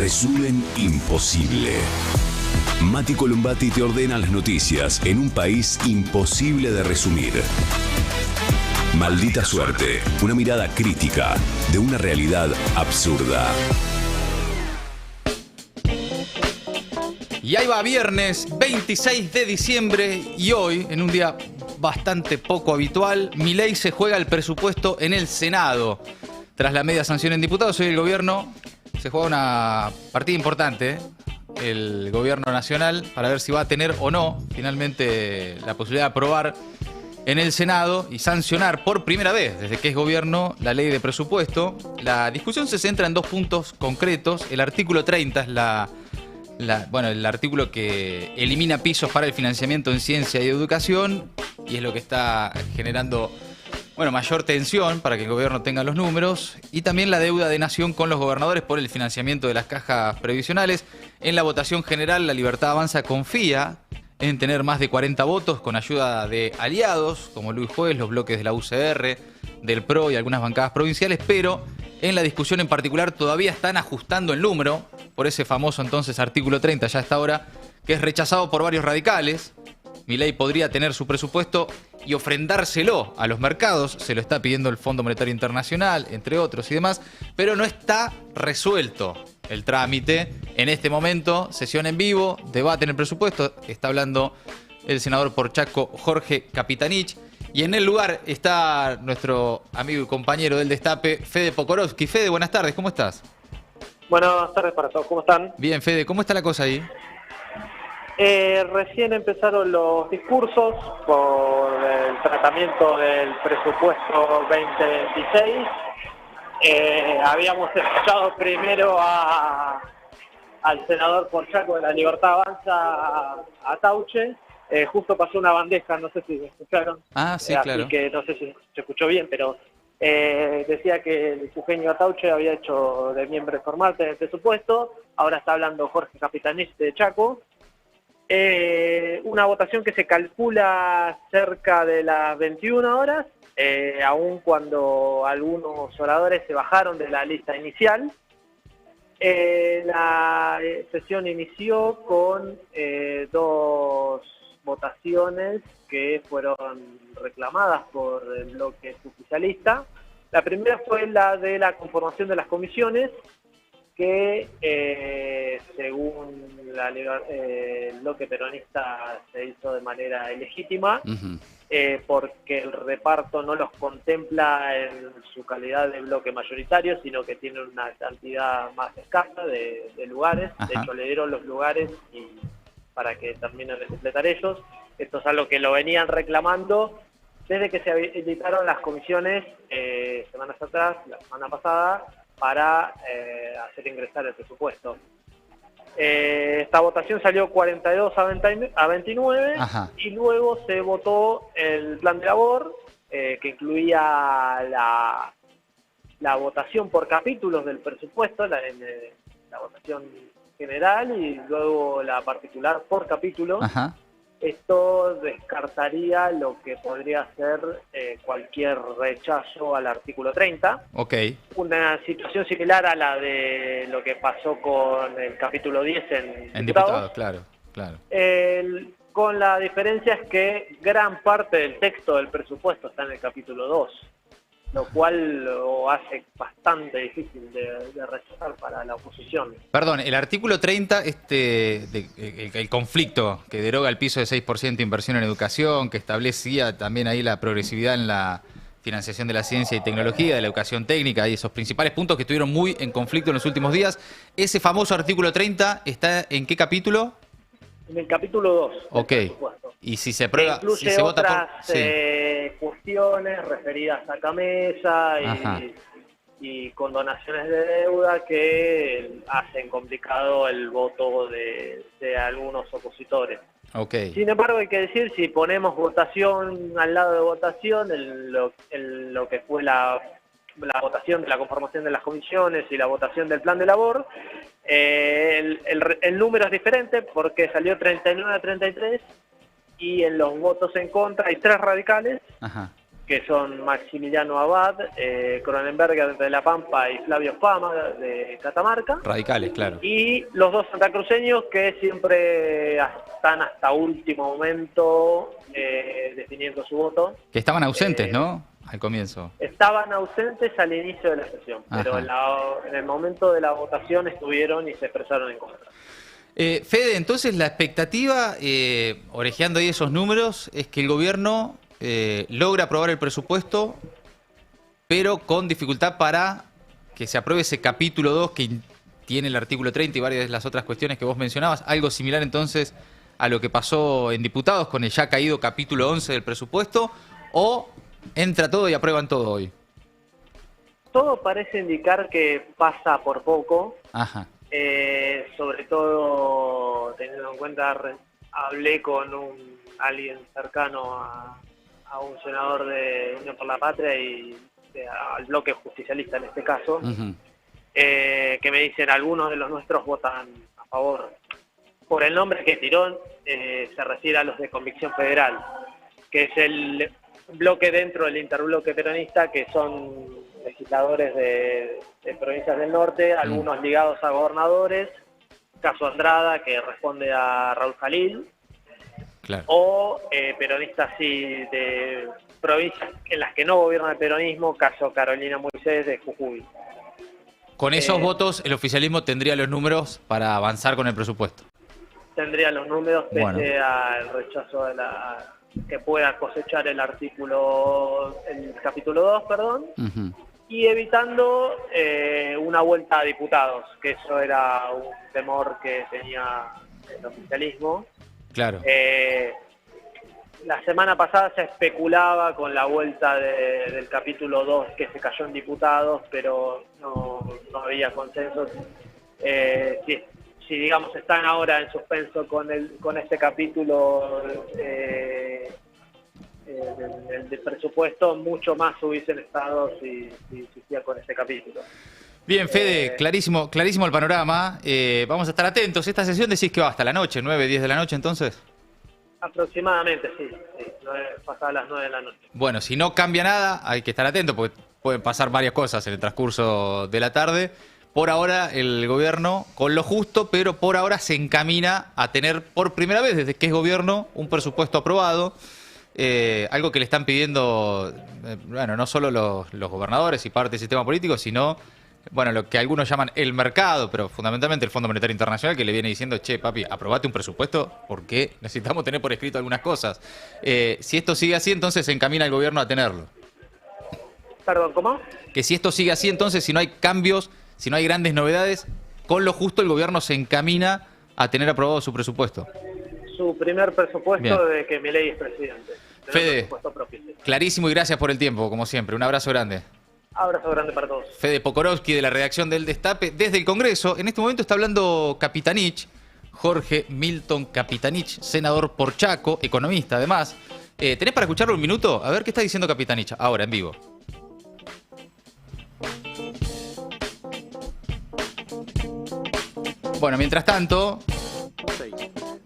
Resumen imposible. Mati Columbati te ordena las noticias en un país imposible de resumir. Maldita suerte, una mirada crítica de una realidad absurda. Y ahí va, viernes 26 de diciembre y hoy, en un día bastante poco habitual, Milei se juega el presupuesto en el Senado. Tras la media sanción en diputados, hoy el gobierno se juega una partida importante, el gobierno nacional, para ver si va a tener o no finalmente la posibilidad de aprobar en el Senado y sancionar por primera vez desde que es gobierno la ley de presupuesto. La discusión se centra en dos puntos concretos. El artículo 30 es el artículo que elimina pisos para el financiamiento en ciencia y educación y es lo que está generando mayor tensión para que el gobierno tenga los números, y también la deuda de nación con los gobernadores por el financiamiento de las cajas previsionales. En la votación general, La Libertad Avanza confía en tener más de 40 votos con ayuda de aliados como Luis Juez, los bloques de la UCR, del PRO y algunas bancadas provinciales, pero en la discusión en particular todavía están ajustando el número por ese famoso entonces artículo 30 ya hasta ahora, que es rechazado por varios radicales. Milei podría tener su presupuesto y ofrendárselo a los mercados, se lo está pidiendo el Fondo Monetario Internacional, entre otros y demás, pero no está resuelto el trámite. En este momento, sesión en vivo, debate en el presupuesto, está hablando el senador por Chaco, Jorge Capitanich, y en el lugar está nuestro amigo y compañero del Destape, Fede Pokorowski. Fede, buenas tardes, ¿cómo estás? Buenas tardes para todos, ¿cómo están? Bien, Fede, ¿cómo está la cosa ahí? Recién empezaron los discursos por el tratamiento del presupuesto 2026. Habíamos escuchado primero al senador por Chaco de La Libertad Avanza, a Tauche. Justo pasó una bandeja, no sé si me escucharon. Ah, sí, claro. Así que no sé si se escuchó bien, pero decía que el jujeño Atauche había hecho de miembro formante del presupuesto. Ahora está hablando Jorge Capitanich de Chaco. Una votación que se calcula cerca de las 21 horas, aun cuando algunos oradores se bajaron de la lista inicial. La sesión inició con dos votaciones que fueron reclamadas por el bloque oficialista. La primera fue la de la conformación de las comisiones, que según el bloque peronista se hizo de manera ilegítima, porque el reparto no los contempla en su calidad de bloque mayoritario, sino que tiene una cantidad más escasa de lugares. De hecho, le dieron los lugares para que terminen de completar ellos. Esto es algo que lo venían reclamando desde que se habilitaron las comisiones semanas atrás, la semana pasada, para hacer ingresar el presupuesto. Esta votación salió 42 a 29. Ajá. Y luego se votó el plan de labor, que incluía la votación por capítulos del presupuesto, la votación general y luego la particular por capítulo. Ajá. Esto descartaría lo que podría ser cualquier rechazo al artículo 30. Okay. Una situación similar a la de lo que pasó con el capítulo 10 en diputados. Claro. Con la diferencia es que gran parte del texto del presupuesto está en el capítulo 2. Lo cual lo hace bastante difícil de rechazar para la oposición. Perdón, el artículo 30, el conflicto que deroga el piso de 6% de inversión en educación, que establecía también ahí la progresividad en la financiación de la ciencia y tecnología, de la educación técnica, y esos principales puntos que estuvieron muy en conflicto en los últimos días. Ese famoso artículo 30, ¿está en qué capítulo? En el capítulo 2. Ok. Y si se aprueba, incluye si se vota otras cuestiones referidas a Camesa y con donaciones de deuda que hacen complicado el voto de algunos opositores. Okay. Sin embargo, hay que decir, si ponemos votación al lado de votación, lo que fue la votación de la conformación de las comisiones y la votación del plan de labor, el número es diferente porque salió 39 a 33 y en los votos en contra hay 3 radicales. Ajá. que son Maximiliano Abad, Cronenberger de La Pampa y Flavio Fama de Catamarca. Radicales, claro. Y los dos santacruceños que siempre están hasta último momento definiendo su voto. Que estaban ausentes, ¿no? Al comienzo. Estaban ausentes al inicio de la sesión, pero en el momento de la votación estuvieron y se expresaron en contra. Fede, entonces la expectativa, orejeando ahí esos números, es que el gobierno logra aprobar el presupuesto, pero con dificultad para que se apruebe ese capítulo 2 que tiene el artículo 30 y varias de las otras cuestiones que vos mencionabas. Algo similar entonces a lo que pasó en diputados con el ya caído capítulo 11 del presupuesto, o entra todo y aprueban todo hoy. Todo parece indicar que pasa por poco. Ajá. Sobre todo teniendo en cuenta, hablé con alguien cercano a un senador de Unión por la Patria y al bloque justicialista en este caso, que me dicen algunos de los nuestros votan a favor. Por el nombre que tiró, se refiere a los de Convicción Federal, que es el bloque dentro del interbloque peronista, que son legisladores de provincias del norte, algunos ligados a gobernadores, caso Andrada, que responde a Raúl Jalil, claro, o peronistas sí de provincias en las que no gobierna el peronismo, caso Carolina Moisés de Jujuy. Con esos votos, el oficialismo tendría los números para avanzar con el presupuesto. Tendría los números pese al rechazo de que pueda cosechar el capítulo 2, perdón, y evitando una vuelta a diputados, que eso era un temor que tenía el oficialismo. Claro. La semana pasada se especulaba con la vuelta del capítulo 2 que se cayó en diputados, pero no había consenso. Si digamos están ahora en suspenso con este capítulo del presupuesto, mucho más hubiesen estado si existía con este capítulo. Bien, Fede, clarísimo el panorama. Vamos a estar atentos. Esta sesión decís que va hasta la noche, 9, 10 de la noche, entonces. Aproximadamente, sí, pasadas las 9 de la noche. Bueno, si no cambia nada, hay que estar atento porque pueden pasar varias cosas en el transcurso de la tarde. Por ahora, el gobierno, con lo justo, pero por ahora se encamina a tener por primera vez, desde que es gobierno, un presupuesto aprobado. Algo que le están pidiendo, no solo los gobernadores y parte del sistema político, sino, lo que algunos llaman el mercado, pero fundamentalmente el Fondo Monetario Internacional, que le viene diciendo, che, papi, aprobate un presupuesto porque necesitamos tener por escrito algunas cosas. Si esto sigue así, entonces se encamina el gobierno a tenerlo. Perdón, ¿cómo? Que si esto sigue así, entonces, si no hay cambios, si no hay grandes novedades, con lo justo el gobierno se encamina a tener aprobado su presupuesto. Su primer presupuesto de que Milei es presidente. Fede, clarísimo y gracias por el tiempo, como siempre. Un abrazo grande. Abrazo grande para todos. Fede Pokorowski, de la redacción del Destape, desde el Congreso. En este momento está hablando Capitanich, Jorge Milton Capitanich, senador por Chaco, economista además. ¿Tenés para escucharlo un minuto? A ver qué está diciendo Capitanich ahora, en vivo. Bueno, mientras tanto...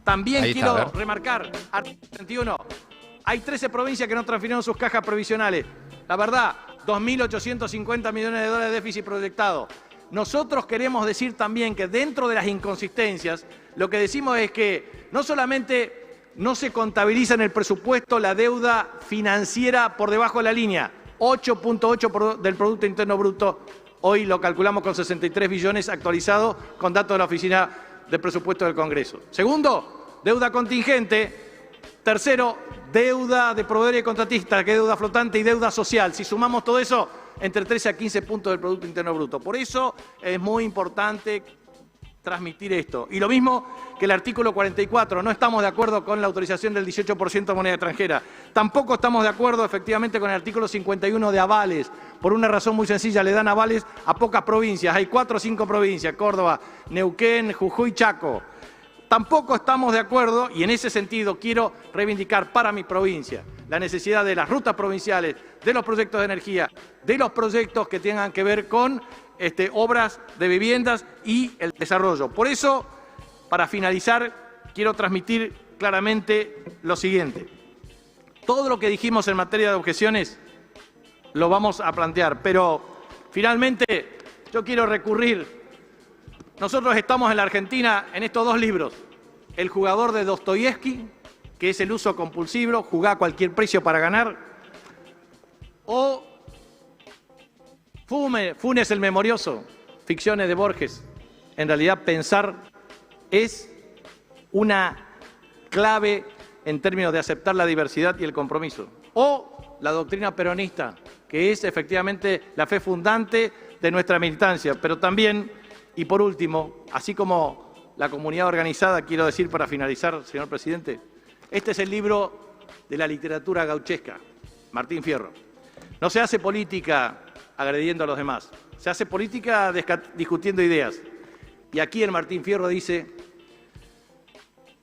También quiero remarcar, artículo 31, hay 13 provincias que no transfirieron sus cajas provisionales. La verdad, 2.850 millones de dólares de déficit proyectado. Nosotros queremos decir también que dentro de las inconsistencias, lo que decimos es que no solamente no se contabiliza en el presupuesto la deuda financiera por debajo de la línea, 8.8 del Producto Interno Bruto, hoy lo calculamos con 63 billones actualizado con datos de la Oficina de Presupuesto del Congreso. Segundo, deuda contingente. Tercero, deuda de proveedores y contratistas, que es deuda flotante, y deuda social. Si sumamos todo eso, entre 13 a 15 puntos del Producto Interno Bruto. Por eso es muy importante transmitir esto. Y lo mismo que el artículo 44. No estamos de acuerdo con la autorización del 18% de moneda extranjera. Tampoco estamos de acuerdo, efectivamente, con el artículo 51 de avales. Por una razón muy sencilla, le dan avales a pocas provincias. Hay 4 o 5 provincias, Córdoba, Neuquén, Jujuy, Chaco. Tampoco estamos de acuerdo, y en ese sentido quiero reivindicar para mi provincia la necesidad de las rutas provinciales, de los proyectos de energía, de los proyectos que tengan que ver con obras de viviendas y el desarrollo. Por eso, para finalizar, quiero transmitir claramente lo siguiente. Todo lo que dijimos en materia de objeciones lo vamos a plantear. Pero finalmente yo quiero recurrir. Nosotros estamos en la Argentina en estos dos libros. El jugador de Dostoyevsky, que es el uso compulsivo, jugar a cualquier precio para ganar. O Funes el Memorioso, ficciones de Borges. En realidad pensar es una clave en términos de aceptar la diversidad y el compromiso. O la doctrina peronista, que es efectivamente la fe fundante de nuestra militancia. Pero también, y por último, así como la comunidad organizada, quiero decir para finalizar, señor presidente, este es el libro de la literatura gauchesca, Martín Fierro. No se hace política agrediendo a los demás, se hace política discutiendo ideas. Y aquí en Martín Fierro dice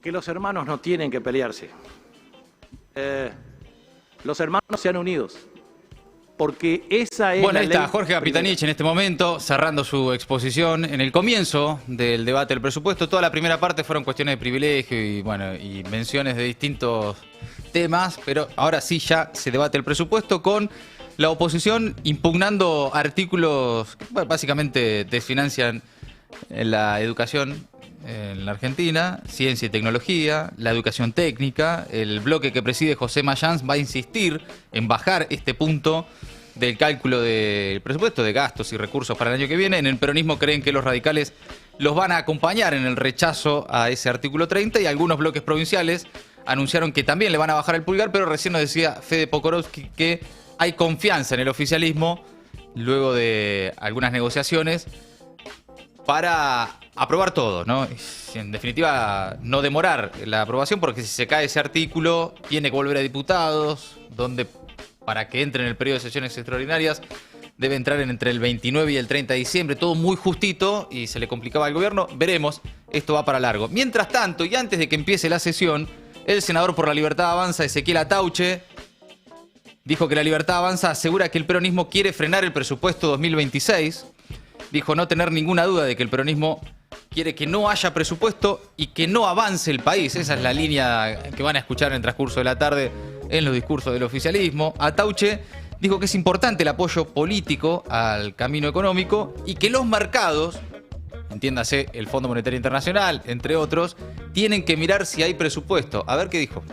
que los hermanos no tienen que pelearse. Los hermanos sean unidos, porque esa es bueno, la ahí está ley Jorge Capitanich en este momento, cerrando su exposición. En el comienzo del debate del presupuesto, toda la primera parte fueron cuestiones de privilegio y, bueno, y menciones de distintos temas, pero ahora sí ya se debate el presupuesto con la oposición impugnando artículos que básicamente desfinancian la educación en la Argentina, ciencia y tecnología, la educación técnica. El bloque que preside José Mayans va a insistir en bajar este punto del cálculo del presupuesto de gastos y recursos para el año que viene. En el peronismo creen que los radicales los van a acompañar en el rechazo a ese artículo 30 y algunos bloques provinciales anunciaron que también le van a bajar el pulgar, pero recién nos decía Fede Pokorowski que hay confianza en el oficialismo luego de algunas negociaciones para aprobar todo, ¿no? En definitiva, no demorar la aprobación, porque si se cae ese artículo, tiene que volver a diputados, donde para que entre en el periodo de sesiones extraordinarias debe entrar entre el 29 y el 30 de diciembre, todo muy justito y se le complicaba al gobierno. Veremos, esto va para largo. Mientras tanto, y antes de que empiece la sesión, el senador por la Libertad Avanza, Ezequiel Atauche, dijo que la Libertad Avanza asegura que el peronismo quiere frenar el presupuesto 2026. Dijo no tener ninguna duda de que el peronismo quiere que no haya presupuesto y que no avance el país. Esa es la línea que van a escuchar en el transcurso de la tarde en los discursos del oficialismo. Atauche dijo que es importante el apoyo político al camino económico y que los mercados, entiéndase el Fondo Monetario Internacional, entre otros, tienen que mirar si hay presupuesto. A ver qué dijo.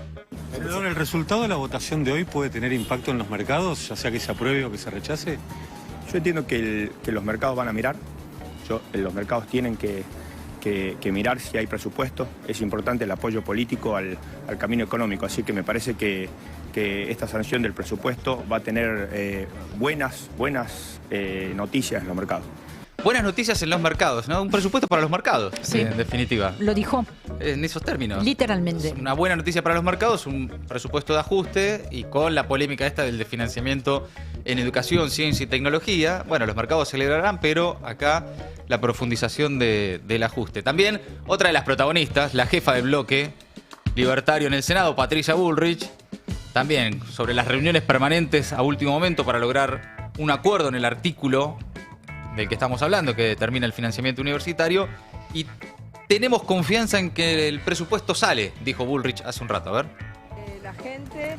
Senador, ¿el resultado de la votación de hoy puede tener impacto en los mercados, ya sea que se apruebe o que se rechace? Yo entiendo que los mercados van a mirar, los mercados tienen que mirar si hay presupuesto. Es importante el apoyo político al camino económico, así que me parece que esta sanción del presupuesto va a tener buenas noticias en los mercados. Buenas noticias en los mercados, ¿no? Un presupuesto para los mercados, sí, en definitiva. Lo dijo. En esos términos. Literalmente. Es una buena noticia para los mercados, un presupuesto de ajuste y con la polémica esta del desfinanciamiento en educación, ciencia y tecnología. Bueno, los mercados celebrarán, pero acá la profundización del ajuste. También otra de las protagonistas, la jefa del bloque libertario en el Senado, Patricia Bullrich, también sobre las reuniones permanentes a último momento para lograr un acuerdo en el artículo del que estamos hablando, que determina el financiamiento universitario, y tenemos confianza en que el presupuesto sale, dijo Bullrich hace un rato. A ver. La gente,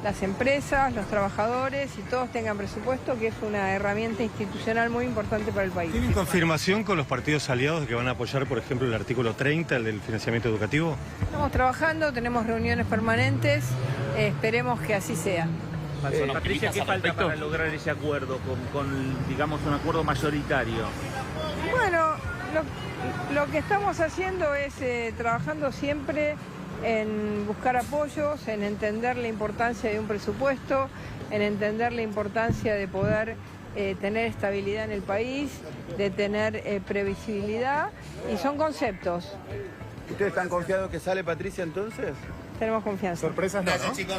las empresas, los trabajadores y todos tengan presupuesto, que es una herramienta institucional muy importante para el país. ¿Tienen confirmación con los partidos aliados de que van a apoyar, por ejemplo, el artículo 30, el del financiamiento educativo? Estamos trabajando, tenemos reuniones permanentes, esperemos que así sea. Patricia, ¿qué falta para lograr ese acuerdo, digamos, un acuerdo mayoritario? Bueno, lo que estamos haciendo es trabajando siempre en buscar apoyos, en entender la importancia de un presupuesto, en entender la importancia de poder tener estabilidad en el país, de tener previsibilidad, y son conceptos. ¿Ustedes están confiados que sale Patricia entonces? Tenemos confianza. Sorpresas no, ¿no? Chicos.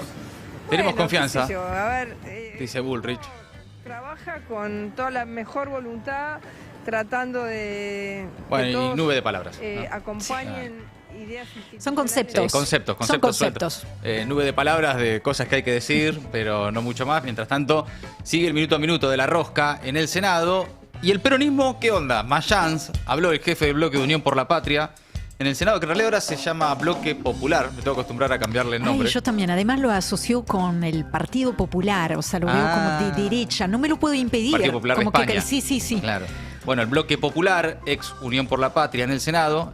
Tenemos confianza, A ver, dice Bullrich. Trabaja con toda la mejor voluntad, tratando de... Bueno, que todos, y nube de palabras. acompañen ideas institucionales. Son conceptos. Conceptos. Son conceptos. Nube de palabras, de cosas que hay que decir, pero no mucho más. Mientras tanto, sigue el minuto a minuto de la rosca en el Senado. ¿Y el peronismo qué onda? Mayans, habló el jefe del bloque de Unión por la Patria, en el Senado, que en realidad ahora se llama Bloque Popular. Me tengo que acostumbrar a cambiarle el nombre. Ay, yo también. Además lo asoció con el Partido Popular. O sea, lo veo como de derecha. No me lo puedo impedir. Partido Popular como de España. Sí. Claro. Bueno, el Bloque Popular, ex Unión por la Patria en el Senado,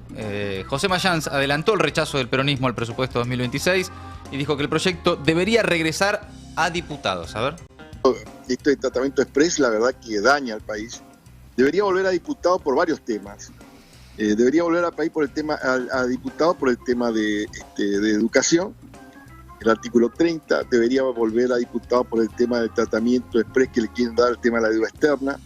José Mayans adelantó el rechazo del peronismo al presupuesto 2026 y dijo que el proyecto debería regresar a diputados. A ver. Este tratamiento express, la verdad que daña al país. Debería volver a diputado por varios temas. Debería volver al país por el tema, a diputado por el tema de educación. El artículo 30 debería volver a diputado por el tema del tratamiento express que le quieren dar al tema de la deuda externa.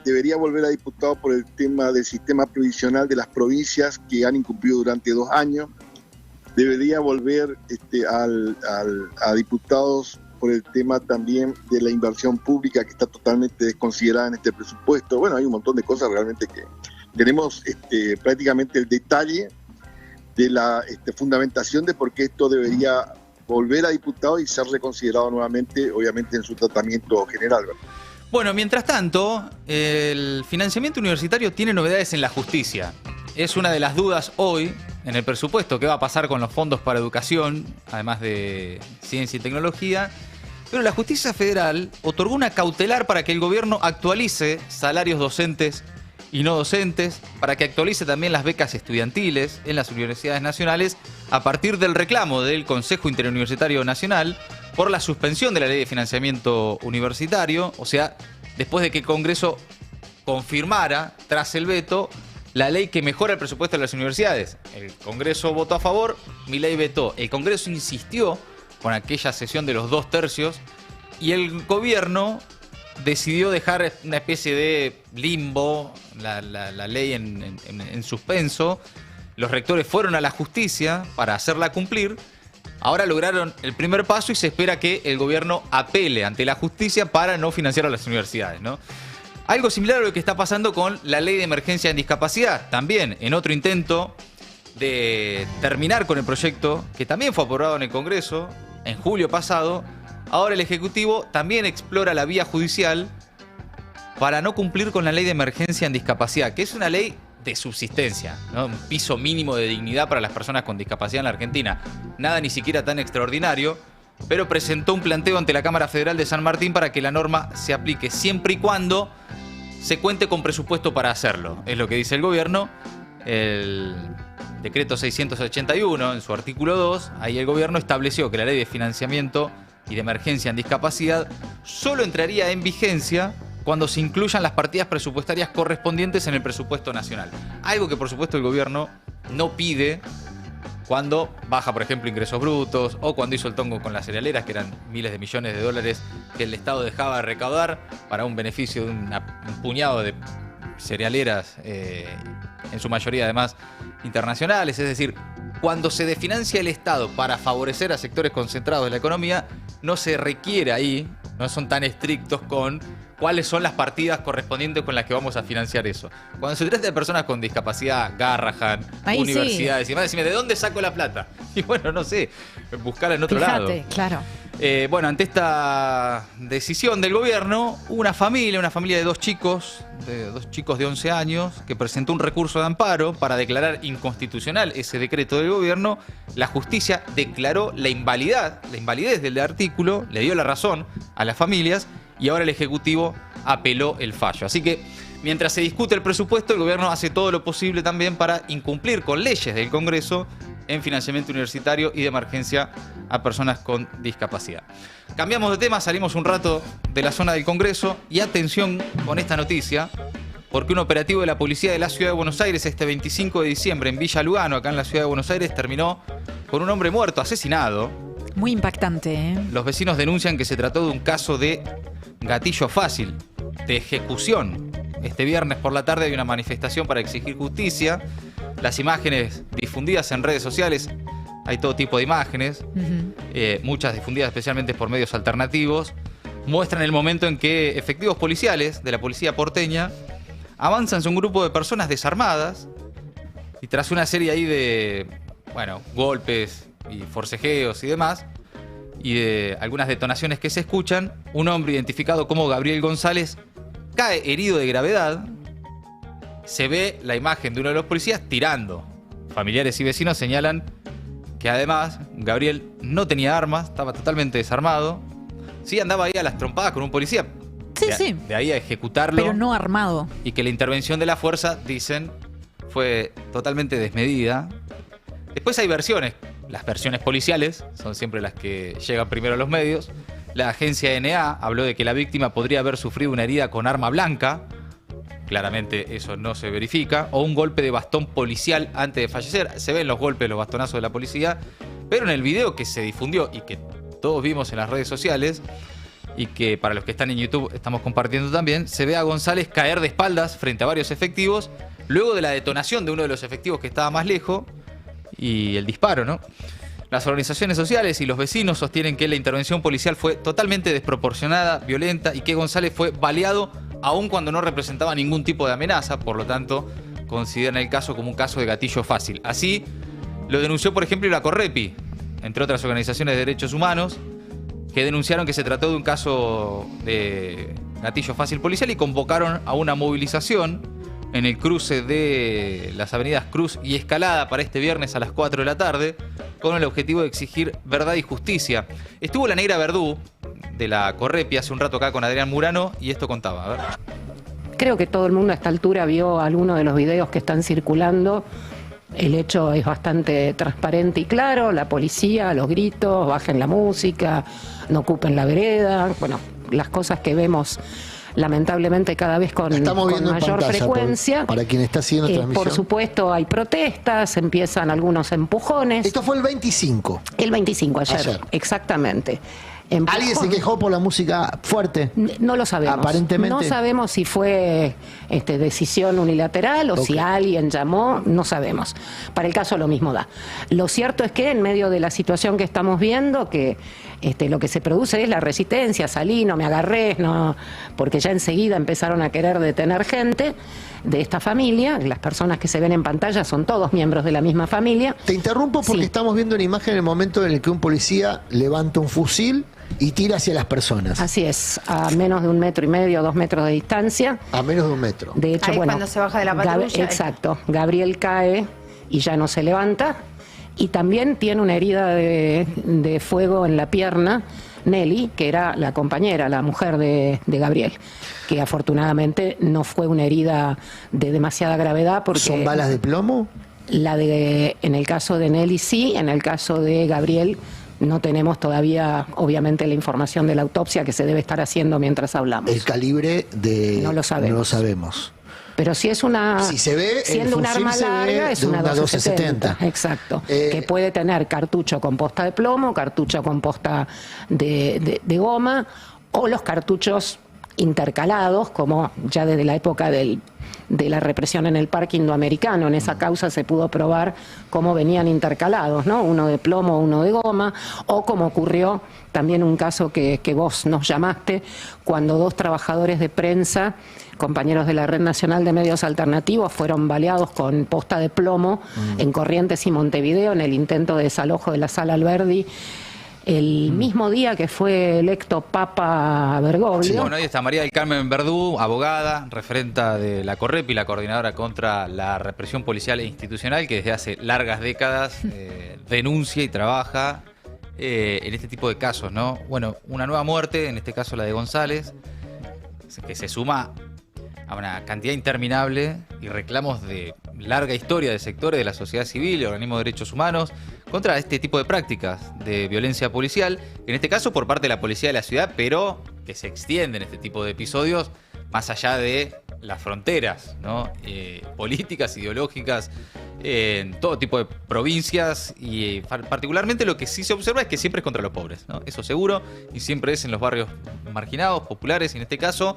Debería volver a diputado por el tema del sistema previsional de las provincias que han incumplido durante 2 años. Debería volver a diputados por el tema también de la inversión pública que está totalmente desconsiderada en este presupuesto. Bueno, hay un montón de cosas realmente que tenemos prácticamente el detalle de la fundamentación de por qué esto debería volver a diputado y ser reconsiderado nuevamente, obviamente en su tratamiento general, ¿verdad? Bueno, mientras tanto, el financiamiento universitario tiene novedades en la justicia. Es una de las dudas hoy en el presupuesto, qué va a pasar con los fondos para educación, además de ciencia y tecnología. Pero la justicia federal otorgó una cautelar para que el gobierno actualice salarios docentes y no docentes, para que actualice también las becas estudiantiles en las universidades nacionales a partir del reclamo del Consejo Interuniversitario Nacional por la suspensión de la ley de financiamiento universitario, o sea, después de que el Congreso confirmara, tras el veto, la ley que mejora el presupuesto de las universidades. El Congreso votó a favor, Milei vetó. El Congreso insistió con aquella sesión de los 2/3 y el gobierno decidió dejar una especie de limbo, la ley en suspenso. Los rectores fueron a la justicia para hacerla cumplir. Ahora lograron el primer paso y se espera que el gobierno apele ante la justicia para no financiar a las universidades, ¿no? Algo similar a lo que está pasando con la ley de emergencia en discapacidad. También en otro intento de terminar con el proyecto, que también fue aprobado en el Congreso en julio pasado, ahora el Ejecutivo también explora la vía judicial para no cumplir con la ley de emergencia en discapacidad, que es una ley de subsistencia, ¿no? Un piso mínimo de dignidad para las personas con discapacidad en la Argentina. Nada ni siquiera tan extraordinario, pero presentó un planteo ante la Cámara Federal de San Martín para que la norma se aplique siempre y cuando se cuente con presupuesto para hacerlo. Es lo que dice el gobierno. El decreto 681, en su artículo 2, ahí el gobierno estableció que la ley de financiamiento y de emergencia en discapacidad solo entraría en vigencia cuando se incluyan las partidas presupuestarias correspondientes en el presupuesto nacional. Algo que, por supuesto, el gobierno no pide cuando baja, por ejemplo, ingresos brutos o cuando hizo el tongo con las cerealeras, que eran miles de millones de dólares que el Estado dejaba de recaudar para un beneficio de un puñado de cerealeras, en su mayoría además internacionales. Es decir, cuando se desfinancia el Estado para favorecer a sectores concentrados de la economía, no se requiere ahí, no son tan estrictos con cuáles son las partidas correspondientes con las que vamos a financiar eso. Cuando se trata de personas con discapacidad, Garrahan, ahí universidades y demás, decime, ¿de dónde saco la plata? Y bueno, no sé, buscarla en otro lado. Claro. Bueno, ante esta decisión del gobierno, una familia de dos chicos de 11 años, que presentó un recurso de amparo para declarar inconstitucional ese decreto del gobierno. La justicia declaró la invalidez del artículo, le dio la razón a las familias y ahora el Ejecutivo apeló el fallo. Así que, mientras se discute el presupuesto, el gobierno hace todo lo posible también para incumplir con leyes del Congreso en financiamiento universitario y de emergencia a personas con discapacidad. Cambiamos de tema, salimos un rato de la zona del Congreso y atención con esta noticia, porque un operativo de la policía de la Ciudad de Buenos Aires este 25 de diciembre en Villa Lugano, acá en la Ciudad de Buenos Aires, terminó con un hombre muerto, asesinado. Muy impactante, ¿eh? Los vecinos denuncian que se trató de un caso de gatillo fácil, de ejecución. Este viernes por la tarde hay una manifestación para exigir justicia. Las imágenes difundidas en redes sociales, hay todo tipo de imágenes, muchas difundidas especialmente por medios alternativos, muestran el momento en que efectivos policiales de la policía porteña avanzan sobre un grupo de personas desarmadas y tras una serie ahí de, golpes y forcejeos y demás, y de algunas detonaciones que se escuchan, un hombre identificado como Gabriel González cae herido de gravedad. Se ve la imagen de uno de los policías tirando familiares y vecinos señalan que además Gabriel no tenía armas, estaba totalmente desarmado. Sí, andaba ahí a las trompadas con un policía. Sí. De ahí a ejecutarlo. Pero no armado. Y que la intervención de la fuerza, dicen, fue totalmente desmedida. Después hay versiones. Las versiones policiales son siempre las que llegan primero a los medios. La agencia NA habló de que la víctima podría haber sufrido una herida con arma blanca. Claramente eso no se verifica. O un golpe de bastón policial antes de fallecer. Se ven los golpes, los bastonazos de la policía. Pero en el video que se difundió y que todos vimos en las redes sociales, y que para los que están en YouTube estamos compartiendo también, se ve a González caer de espaldas frente a varios efectivos, luego de la detonación de uno de los efectivos que estaba más lejos y el disparo, ¿no? Las organizaciones sociales y los vecinos sostienen que la intervención policial fue totalmente desproporcionada, violenta, y que González fue baleado aun cuando no representaba ningún tipo de amenaza. Por lo tanto, consideran el caso como un caso de gatillo fácil. Así lo denunció, por ejemplo, la Correpi, entre otras organizaciones de derechos humanos, que denunciaron que se trató de un caso de gatillo fácil policial y convocaron a una movilización en el cruce de las avenidas Cruz y Escalada para este viernes a las 4 de la tarde, con el objetivo de exigir verdad y justicia. Estuvo la Negra Verdú de la Correpi hace un rato acá con Adrián Murano y esto contaba. A ver. Creo que todo el mundo a esta altura vio alguno de los videos que están circulando. El hecho es bastante transparente y claro. La policía, los gritos, bajen la música, no ocupen la vereda. Bueno, las cosas que vemos lamentablemente cada vez con mayor frecuencia. Para quien está siguiendo la transmisión. Por supuesto hay protestas, empiezan algunos empujones. Esto fue el 25. El 25, ayer. Exactamente. ¿Alguien se quejó por la música fuerte? No lo sabemos. Aparentemente. No sabemos si fue decisión unilateral o si alguien llamó, no sabemos. Para el caso lo mismo da. Lo cierto es que en medio de la situación que estamos viendo, que lo que se produce es la resistencia, salí, no me agarrés, no, porque ya enseguida empezaron a querer detener gente de esta familia. Las personas que se ven en pantalla son todos miembros de la misma familia. Te interrumpo porque estamos viendo una imagen en el momento en el que un policía levanta un fusil y tira hacia las personas. Así es, a menos de 1,5 metros, 2 metros de distancia. A menos de 1 metro. De hecho, ahí cuando se baja de la patrulla. Exacto, Gabriel cae y ya no se levanta. Y también tiene una herida de fuego en la pierna, Nelly, que era la compañera, la mujer de Gabriel, que afortunadamente no fue una herida de demasiada gravedad. Porque ¿son balas de plomo? En el caso de Nelly sí, en el caso de Gabriel no tenemos todavía, obviamente, la información de la autopsia que se debe estar haciendo mientras hablamos. El calibre de... No lo sabemos. No lo sabemos. Pero si es una... Si se ve, siendo un arma larga, es una 1270. Exacto. Que puede tener cartucho con posta de plomo, cartucho con posta de goma, o los cartuchos intercalados, como ya desde la época de la represión en el parque indoamericano. En esa causa se pudo probar cómo venían intercalados, ¿no? Uno de plomo, uno de goma, o como ocurrió también un caso que vos nos llamaste, cuando 2 trabajadores de prensa, compañeros de la Red Nacional de Medios Alternativos, fueron baleados con posta de plomo en Corrientes y Montevideo en el intento de desalojo de la Sala Alberdi, el mismo día que fue electo Papa Bergoglio. Sí, bueno, ahí está María del Carmen Verdú, abogada, referenta de la Correpi, la coordinadora contra la represión policial e institucional, que desde hace largas décadas denuncia y trabaja en este tipo de casos, ¿no? Bueno, una nueva muerte, en este caso la de González, que se suma a una cantidad interminable y reclamos de larga historia de sectores de la sociedad civil y organismos de derechos humanos contra este tipo de prácticas de violencia policial, en este caso por parte de la policía de la ciudad, pero que se extienden este tipo de episodios más allá de las fronteras, ¿no? Políticas, ideológicas, en todo tipo de provincias, y particularmente lo que sí se observa es que siempre es contra los pobres, ¿no? Eso seguro, y siempre es en los barrios marginados, populares, y en este caso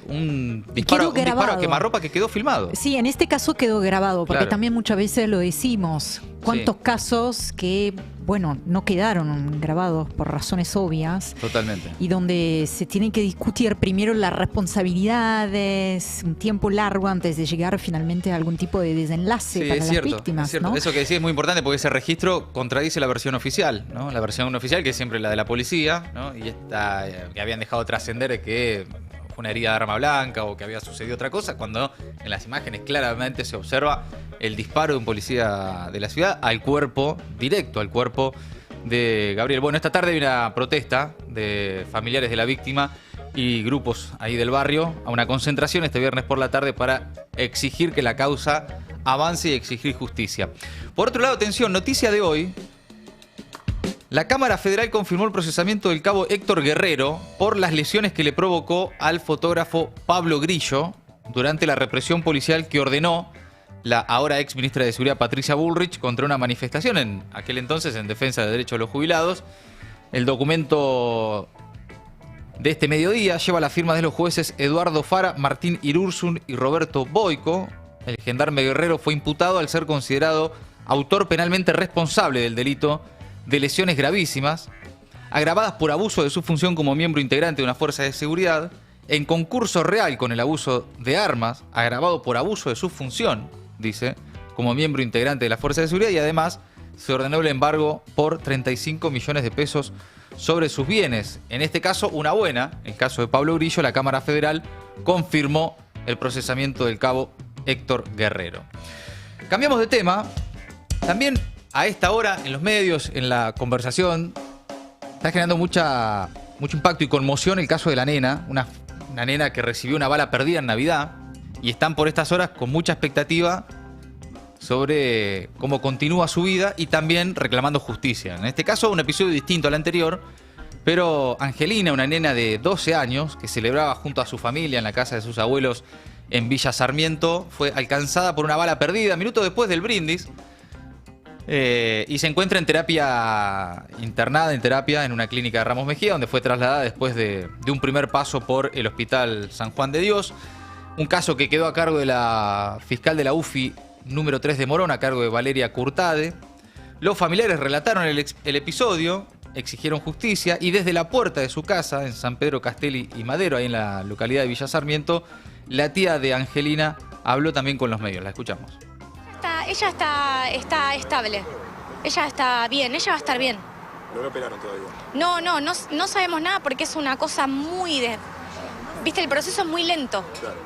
un disparo a quemarropa que quedó filmado. Sí, en este caso quedó grabado, porque Claro. también muchas veces lo decimos. ¿Cuántos casos que, bueno, no quedaron grabados por razones obvias? Totalmente. Y donde se tiene que discutir primero las responsabilidades, un tiempo largo antes de llegar finalmente a algún tipo de desenlace para las víctimas, es cierto. ¿no? Eso que decís es muy importante porque ese registro contradice la versión oficial, ¿no? La versión oficial, que es siempre la de la policía, ¿no? Y esta que habían dejado trascender que fue una herida de arma blanca o que había sucedido otra cosa, cuando en las imágenes claramente se observa el disparo de un policía de la ciudad al cuerpo, directo al cuerpo de Gabriel. Bueno, esta tarde hay una protesta de familiares de la víctima y grupos ahí del barrio a una concentración este viernes por la tarde para exigir que la causa avance y exigir justicia. Por otro lado, atención, noticia de hoy. La Cámara Federal confirmó el procesamiento del cabo Héctor Guerrero por las lesiones que le provocó al fotógrafo Pablo Grillo durante la represión policial que ordenó la ahora ex ministra de Seguridad Patricia Bullrich contra una manifestación en aquel entonces en defensa de derechos de los jubilados. El documento de este mediodía lleva la firma de los jueces Eduardo Fara, Martín Irursun y Roberto Boico. El gendarme Guerrero fue imputado al ser considerado autor penalmente responsable del delito de lesiones gravísimas, agravadas por abuso de su función como miembro integrante de una fuerza de seguridad, en concurso real con el abuso de armas, agravado por abuso de su función, dice, como miembro integrante de la fuerza de seguridad, y además se ordenó el embargo por 35 millones de pesos sobre sus bienes. En este caso, una buena. En el caso de Pablo Grillo, la Cámara Federal confirmó el procesamiento del cabo Héctor Guerrero. Cambiamos de tema. También a esta hora, en los medios, en la conversación, está generando mucho impacto y conmoción el caso de la nena, una nena que recibió una bala perdida en Navidad, y están por estas horas con mucha expectativa sobre cómo continúa su vida y también reclamando justicia. En este caso, un episodio distinto al anterior, pero Angelina, una nena de 12 años que celebraba junto a su familia en la casa de sus abuelos en Villa Sarmiento, fue alcanzada por una bala perdida minutos después del brindis. Y se encuentra internada en terapia en una clínica de Ramos Mejía, donde fue trasladada después de un primer paso por el Hospital San Juan de Dios. Un caso que quedó a cargo de la fiscal de la UFI número 3 de Morón, a cargo de Valeria Curtade. Los familiares relataron el episodio, exigieron justicia, y desde la puerta de su casa, en San Pedro Castelli y Madero, ahí en la localidad de Villa Sarmiento, la tía de Angelina habló también con los medios. La escuchamos. Ella está estable. Ella está bien, ella va a estar bien. ¿No lo operaron todavía? No sabemos nada porque es una cosa muy Viste, el proceso es muy lento. Claro.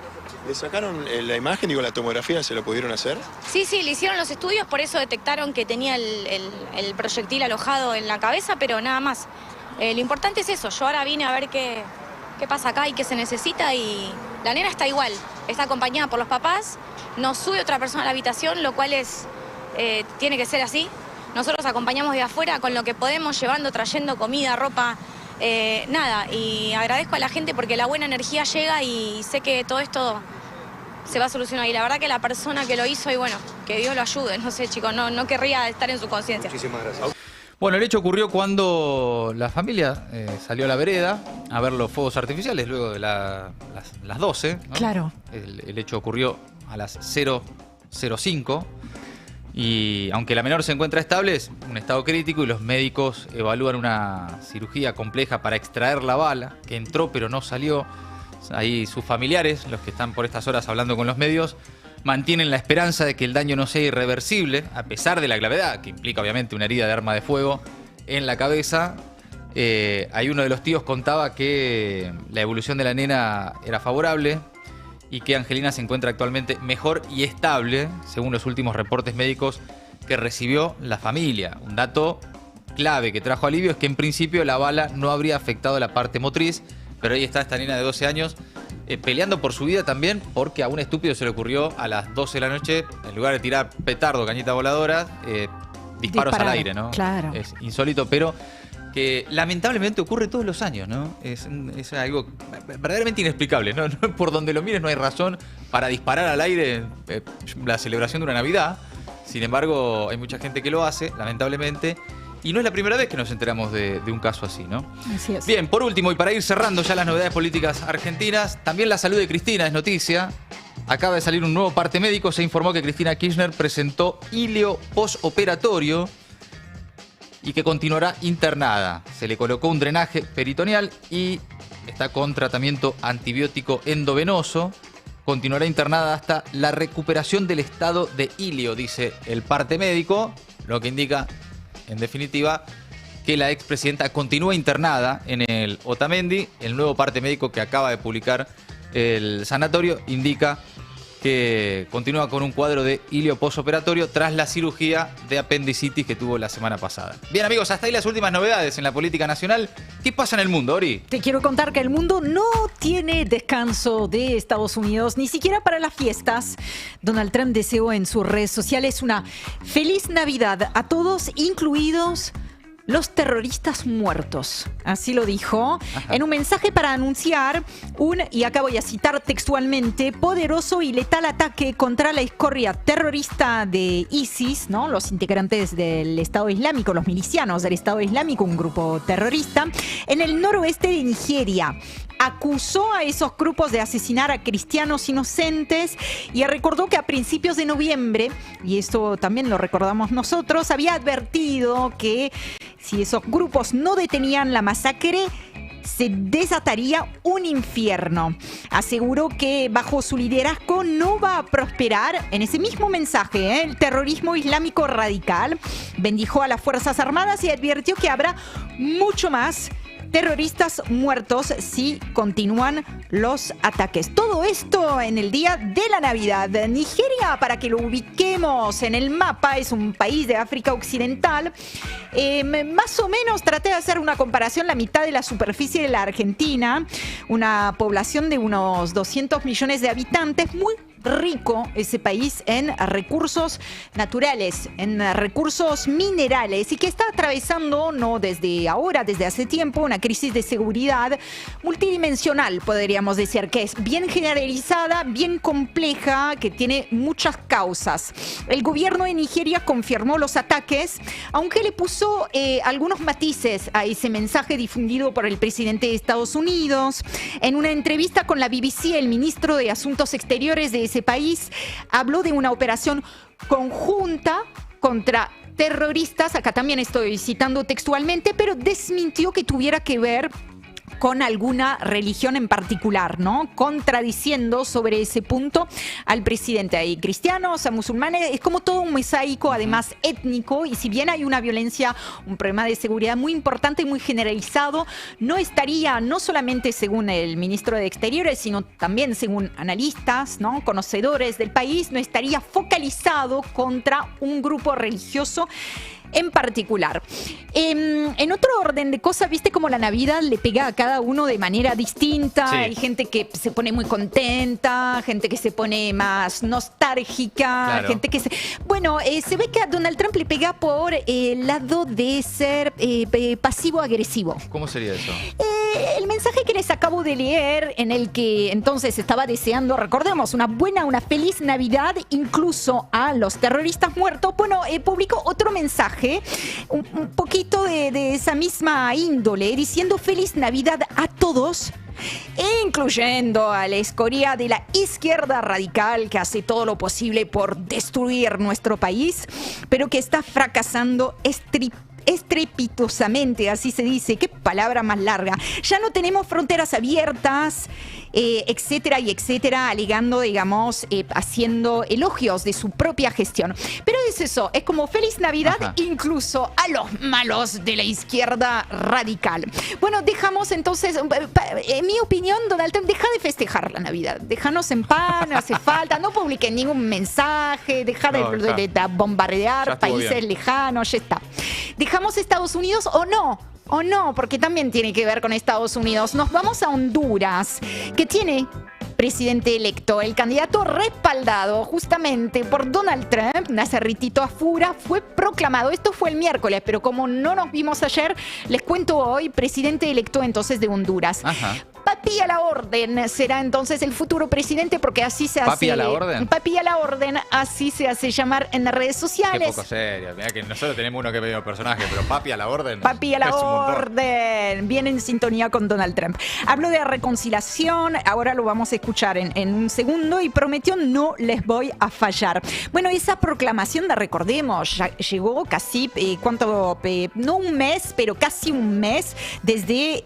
¿Le sacaron la imagen, digo, la tomografía, se lo pudieron hacer? Sí, le hicieron los estudios, por eso detectaron que tenía el proyectil alojado en la cabeza, pero nada más. Lo importante es eso. Yo ahora vine a ver qué pasa acá y qué se necesita, y la nena está igual. Está acompañada por los papás. Nos sube otra persona a la habitación, lo cual tiene que ser así. Nosotros acompañamos de afuera con lo que podemos, llevando, trayendo comida, ropa, nada. Y agradezco a la gente porque la buena energía llega y sé que todo esto se va a solucionar. Y la verdad que la persona que lo hizo, y bueno, que Dios lo ayude. No sé, chicos, no querría estar en su conciencia. Muchísimas gracias. Bueno, el hecho ocurrió cuando la familia salió a la vereda a ver los fuegos artificiales luego de las 12, ¿no? Claro. El hecho ocurrió a las 0:05 y aunque la menor se encuentra estable, es un estado crítico y los médicos evalúan una cirugía compleja para extraer la bala que entró pero no salió. Ahí sus familiares, los que están por estas horas hablando con los medios, mantienen la esperanza de que el daño no sea irreversible, a pesar de la gravedad, que implica obviamente una herida de arma de fuego en la cabeza. Ahí uno de los tíos contaba que la evolución de la nena era favorable y que Angelina se encuentra actualmente mejor y estable, según los últimos reportes médicos que recibió la familia. Un dato clave que trajo alivio es que en principio la bala no habría afectado la parte motriz, pero ahí está esta nena de 12 años peleando por su vida también, porque a un estúpido se le ocurrió a las 12 de la noche, en lugar de tirar petardo, cañita voladora, disparos al aire, ¿no? Claro. Es insólito, pero que lamentablemente ocurre todos los años, ¿no? Es algo verdaderamente inexplicable, ¿no? Por donde lo mires no hay razón para disparar al aire la celebración de una Navidad. Sin embargo, hay mucha gente que lo hace, lamentablemente. Y no es la primera vez que nos enteramos de un caso así, ¿no? Así es. Bien, por último, y para ir cerrando ya las novedades políticas argentinas, también la salud de Cristina es noticia. Acaba de salir un nuevo parte médico. Se informó que Cristina Kirchner presentó hilio postoperatorio y que continuará internada. Se le colocó un drenaje peritoneal y está con tratamiento antibiótico endovenoso. Continuará internada hasta la recuperación del estado de hilio, dice el parte médico, lo que indica, en definitiva, que la expresidenta continúa internada en el Otamendi. El nuevo parte médico que acaba de publicar el sanatorio indica que continúa con un cuadro de hilio postoperatorio tras la cirugía de apendicitis que tuvo la semana pasada. Bien, amigos, hasta ahí las últimas novedades en la política nacional. ¿Qué pasa en el mundo, Ori? Te quiero contar que el mundo no tiene descanso de Estados Unidos, ni siquiera para las fiestas. Donald Trump deseó en sus redes sociales una feliz Navidad a todos, incluidos los terroristas muertos. Así lo dijo. Ajá. En un mensaje para anunciar y acá voy a citar textualmente, poderoso y letal ataque contra la escoria terrorista de ISIS, ¿no? Los integrantes del Estado Islámico, los milicianos del Estado Islámico, un grupo terrorista, en el noroeste de Nigeria. Acusó a esos grupos de asesinar a cristianos inocentes y recordó que a principios de noviembre, y esto también lo recordamos nosotros, había advertido que si esos grupos no detenían la masacre, se desataría un infierno. Aseguró que bajo su liderazgo no va a prosperar, en ese mismo mensaje, el terrorismo islámico radical. Bendijo a las Fuerzas Armadas y advirtió que habrá mucho más terroristas muertos si continúan los ataques. Todo esto en el día de la Navidad. Nigeria, para que lo ubiquemos en el mapa, es un país de África Occidental. Más o menos traté de hacer una comparación, la mitad de la superficie de la Argentina, una población de unos 200 millones de habitantes, muy rico ese país en recursos naturales, en recursos minerales, y que está atravesando, no desde ahora, desde hace tiempo, una crisis de seguridad multidimensional, podríamos decir, que es bien generalizada, bien compleja, que tiene muchas causas. El gobierno de Nigeria confirmó los ataques, aunque le puso algunos matices a ese mensaje difundido por el presidente de Estados Unidos. En una entrevista con la BBC, el ministro de Asuntos Exteriores de ese país habló de una operación conjunta contra terroristas, acá también estoy citando textualmente, pero desmintió que tuviera que ver con alguna religión en particular, ¿no? Contradiciendo sobre ese punto al presidente. Hay cristianos, a musulmanes, es como todo un mosaico, además étnico, y si bien hay una violencia, un problema de seguridad muy importante y muy generalizado, no estaría, no solamente según el ministro de Exteriores, sino también según analistas, ¿no? Conocedores del país, no estaría focalizado contra un grupo religioso en particular. En otro orden de cosas, viste como la Navidad le pega a cada uno de manera distinta. Sí. Hay gente que se pone muy contenta, gente que se pone más nostálgica, claro. Gente que se... Bueno, se ve que a Donald Trump le pega por el lado de ser pasivo-agresivo. ¿Cómo sería eso? El mensaje que les acabo de leer, en el que entonces estaba deseando, recordemos, una feliz Navidad, incluso a los terroristas muertos. Bueno, publicó otro mensaje, un poquito de esa misma índole, diciendo feliz Navidad a todos, incluyendo a la escoria de la izquierda radical que hace todo lo posible por destruir nuestro país, pero que está fracasando estrepitosamente, así se dice, qué palabra más larga. Ya no tenemos fronteras abiertas, etcétera y etcétera, alegando, digamos, haciendo elogios de su propia gestión. Pero es eso, es como feliz Navidad. Ajá. Incluso a los malos de la izquierda radical. Bueno, dejamos entonces, en mi opinión, Donald Trump, deja de festejar la Navidad, déjanos en paz, no hace falta, no publiquen ningún mensaje, deja de bombardear países lejanos, ya está. ¿Dejamos Estados Unidos o no? O no, porque también tiene que ver con Estados Unidos. Nos vamos a Honduras, que tiene presidente electo. El candidato respaldado justamente por Donald Trump, Nacerritito Afura, fue proclamado. Esto fue el miércoles, pero como no nos vimos ayer, les cuento hoy, presidente electo entonces de Honduras. Ajá. Papi a la orden será entonces el futuro presidente, porque así se hace. ¿Papi a la orden? Papi a la orden, así se hace llamar en las redes sociales. Qué poco serio. Mirá que nosotros tenemos uno que pedido personaje, pero papi a la orden. Papi a la orden. Viene en sintonía con Donald Trump. Habló de reconciliación, ahora lo vamos a escuchar en un segundo, y prometió no les voy a fallar. Bueno, esa proclamación, recordemos, ya llegó casi, no un mes, pero casi un mes desde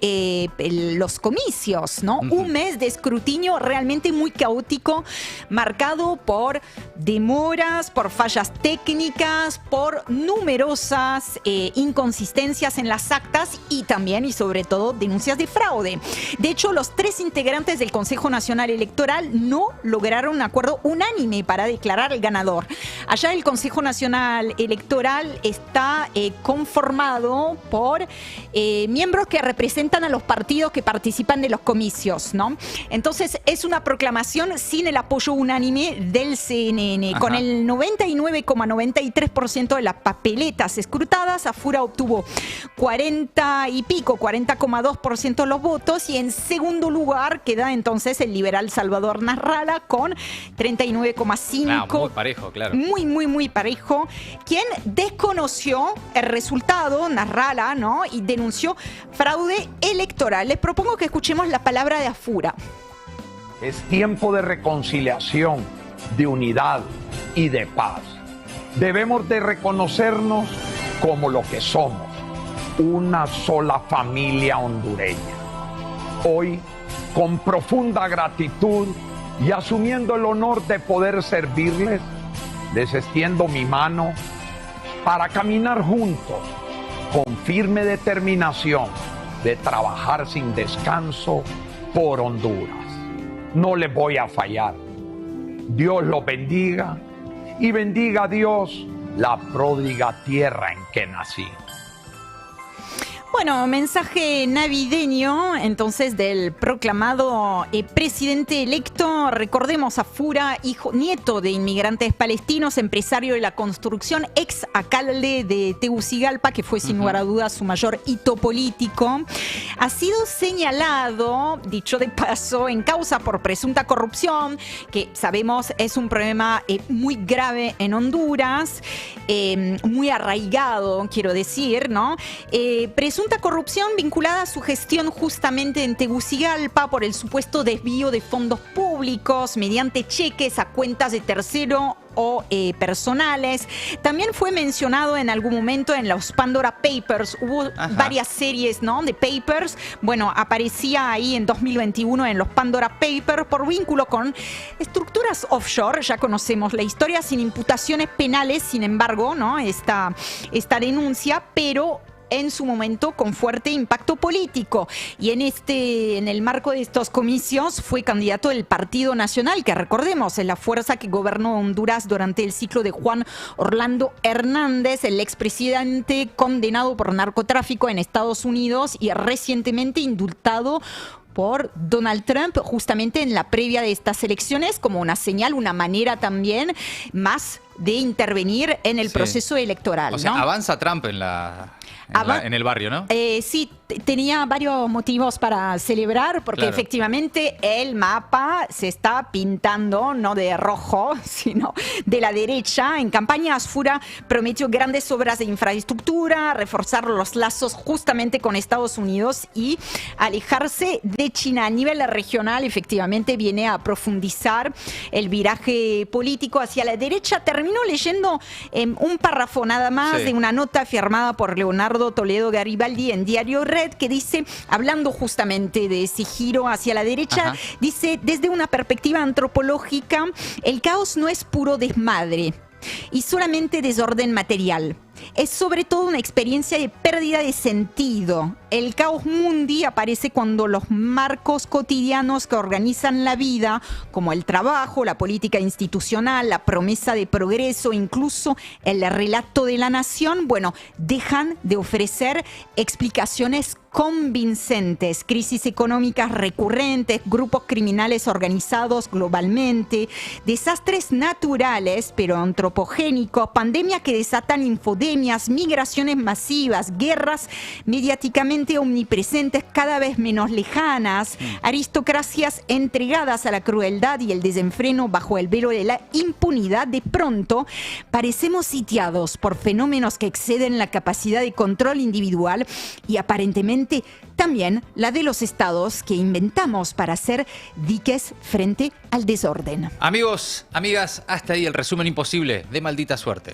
los comicios comicios, ¿no? Un mes de escrutinio realmente muy caótico, marcado por demoras, por fallas técnicas, por numerosas inconsistencias en las actas y también y sobre todo denuncias de fraude. De hecho, los 3 integrantes del Consejo Nacional Electoral no lograron un acuerdo unánime para declarar el ganador. Allá el Consejo Nacional Electoral está conformado por miembros que representan a los partidos que participan de los comicios, ¿no? Entonces es una proclamación sin el apoyo unánime del CNN. Ajá. Con el 99,93% de las papeletas escrutadas, Afura obtuvo 40,2% de los votos y en segundo lugar queda entonces el liberal Salvador Nasralla con 39,5%. Muy parejo, claro. Muy parejo. Quien desconoció el resultado, Nasralla, ¿no? Y denunció fraude electoral. Les propongo que escuchemos la palabra de Afura. Es tiempo de reconciliación, de unidad y de paz. Debemos de reconocernos como lo que somos, una sola familia hondureña. Hoy, con profunda gratitud y asumiendo el honor de poder servirles, les extiendo mi mano para caminar juntos con firme determinación de trabajar sin descanso por Honduras. No les voy a fallar. Dios los bendiga y bendiga a Dios la pródiga tierra en que nací. Bueno, mensaje navideño entonces del proclamado presidente electo. Recordemos a Afura, nieto de inmigrantes palestinos, empresario de la construcción, ex alcalde de Tegucigalpa, que fue sin lugar a dudas su mayor hito político. Ha sido señalado, dicho de paso, en causa por presunta corrupción, que sabemos es un problema muy grave en Honduras, muy arraigado, quiero decir, ¿no? Presunta corrupción vinculada a su gestión justamente en Tegucigalpa por el supuesto desvío de fondos públicos mediante cheques a cuentas de tercero o personales. También fue mencionado en algún momento en los Pandora Papers. Hubo varias series, ¿no?, de papers. Bueno, aparecía ahí en 2021 en los Pandora Papers por vínculo con estructuras offshore. Ya conocemos la historia, sin imputaciones penales, sin embargo, ¿no?, esta denuncia, pero en su momento con fuerte impacto político. Y en el marco de estos comicios fue candidato del Partido Nacional, que recordemos es la fuerza que gobernó Honduras durante el ciclo de Juan Orlando Hernández, el expresidente condenado por narcotráfico en Estados Unidos y recientemente indultado por Donald Trump, justamente en la previa de estas elecciones, como una señal, una manera también más de intervenir en el proceso electoral. O sea, ¿no? Avanza Trump en el barrio, ¿no? Sí, tenía varios motivos para celebrar, porque efectivamente el mapa se está pintando, no de rojo, sino de la derecha. En campaña, Afura prometió grandes obras de infraestructura, reforzar los lazos justamente con Estados Unidos y alejarse de China. A nivel regional, efectivamente, viene a profundizar el viraje político hacia la derecha. Termino leyendo un párrafo nada más de una nota firmada por Leonardo Toledo Garibaldi en Diario Red, que dice, hablando justamente de ese giro hacia la derecha, dice: desde una perspectiva antropológica, el caos no es puro desmadre y solamente desorden material. Es sobre todo una experiencia de pérdida de sentido. El caos mundi aparece cuando los marcos cotidianos que organizan la vida, como el trabajo, la política institucional, la promesa de progreso, incluso el relato de la nación, bueno, dejan de ofrecer explicaciones convincentes. Crisis económicas recurrentes, grupos criminales organizados globalmente, desastres naturales pero antropogénicos, pandemias que desatan infodemias, migraciones masivas, guerras mediáticamente omnipresentes cada vez menos lejanas, aristocracias entregadas a la crueldad y el desenfreno bajo el velo de la impunidad. De pronto parecemos sitiados por fenómenos que exceden la capacidad de control individual y aparentemente también la de los estados que inventamos para hacer diques frente al desorden. Amigos, amigas, hasta ahí el resumen imposible de Maldita Suerte.